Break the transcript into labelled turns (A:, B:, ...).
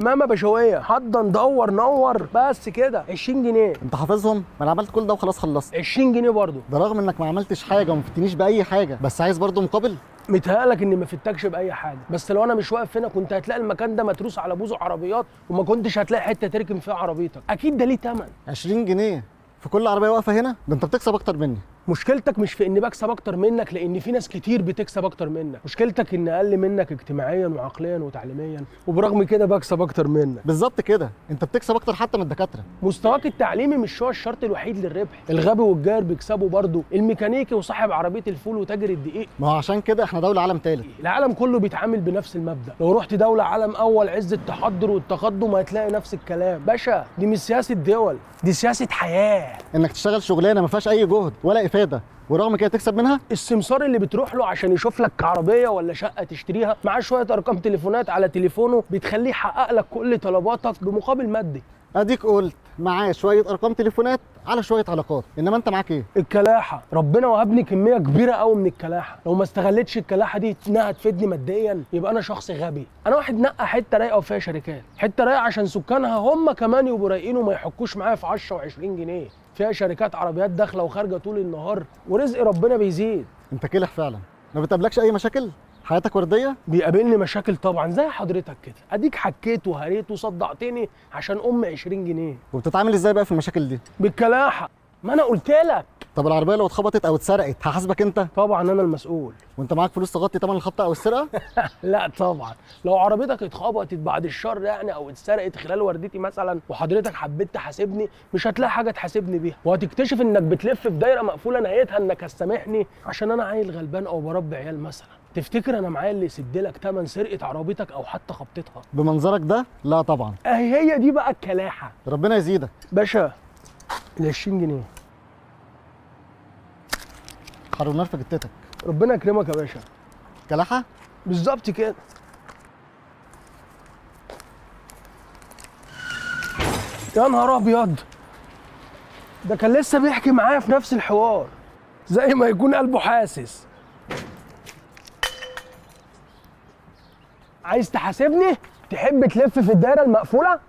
A: تمام يا بشويه، حضن ندور نور بس كده. 20 جنيه.
B: انت حافظهم؟ ما انا عملت كل ده وخلاص خلصت.
A: 20 جنيه برضه.
B: ده رغم انك ما عملتش حاجه وما فتنيش باي حاجه، بس عايز برضه مقابل.
A: متهيألك اني ما فتكش باي حاجه، بس لو انا مش واقف هنا كنت هتلاقي المكان ده متروس على بوزه عربيات، وما كنتش هتلاقي حته تركن فيها عربيتك. اكيد ده ليه تمن.
B: 20 جنيه في كل عربيه واقفه هنا؟ ده انت بتكسب اكتر مني.
A: مشكلتك مش في اني بكسب اكتر منك، لان في ناس كتير بتكسب اكتر منك. مشكلتك ان اقل منك اجتماعيا وعقليا وتعليميا، وبرغم كده بكسب اكتر منك.
B: بالظبط كده، انت بتكسب اكتر حتى من الدكاتره.
A: مستواك التعليمي مش هو الشرط الوحيد للربح. الغبي والجار بيكسبوا برضه، الميكانيكي وصاحب عربيه الفول وتاجر الدقيق.
B: ما هو عشان كده احنا دوله عالم ثالث.
A: العالم كله بيتعامل بنفس المبدا. لو رحت دوله عالم اول عز التحضر والتقدم هتلاقي نفس الكلام. باشا دي مش سياسه دول، دي سياسه حياه.
B: انك تشتغل شغلانه ما فيهاش اي جهد ولا افاده ورغم كده تكسب منها.
A: السمسار اللي بتروح له عشان يشوف لك عربيه ولا شقه تشتريها، معاه شويه ارقام تليفونات على تليفونه بتخليه يحقق لك كل طلباتك بمقابل مادي.
B: اديك قلت معاه شويه ارقام تليفونات على شويه علاقات، انما انت معاك ايه؟
A: الكلاحه. ربنا وهبني كميه كبيره قوي من الكلاحه، لو ما استغلتش الكلاحه دي انها تفيدني ماديا يبقى انا شخص غبي. انا واحد نقى حته رايقه وفيها شركات، حته رايقه عشان سكانها هم كمان يبقوا رايقين وما يحكوش معايا في 10 و20 جنيه. فيها شركات عربيات داخله وخارجه طول النهار، ورزق ربنا بيزيد.
B: انت كلح فعلا. ما بتقابلكش اي مشاكل؟ حياتك ورديه؟
A: بيقابلني مشاكل طبعا زي حضرتك كده، اديك حكيت وهريت وصدعتني عشان 20 جنيه.
B: وبتتعامل ازاي بقى في المشاكل دي؟
A: بالكلاحه. ما انا قلت لك.
B: طب العربيه لو اتخبطت او اتسرقت هحاسبك انت؟
A: طبعا انا المسؤول.
B: وانت معاك فلوس تغطي ثمن الخبطه او السرقه؟
A: لا طبعا. لو عربيتك اتخبطت بعد الشر يعني او اتسرقت خلال وردتي مثلا، وحضرتك حبيت تحاسبني، مش هتلاقي حاجه تحاسبني بيها، وهتكتشف انك بتلف في دايره مقفوله نهايتها انك هتسامحني عشان انا عيل غلبان او بربي عيال مثلا. تفتكر انا معايا اللي يسد لك ثمن سرقه عربيتك او حتى خبطتها؟
B: بمنظرك ده لا طبعا.
A: هي دي بقى الكلاحه.
B: ربنا يزيدك.
A: باشا ال 20 جنيه.
B: حر النار في جتتك.
A: ربنا يكرمك يا باشا.
B: كلاحه؟
A: بالظبط كده. يا نهار ابيض، ده كان لسه بيحكي معايا في نفس الحوار، زي ما يكون قلبه حاسس. عايز تحاسبني؟ تحب تلف في الدايره المقفوله؟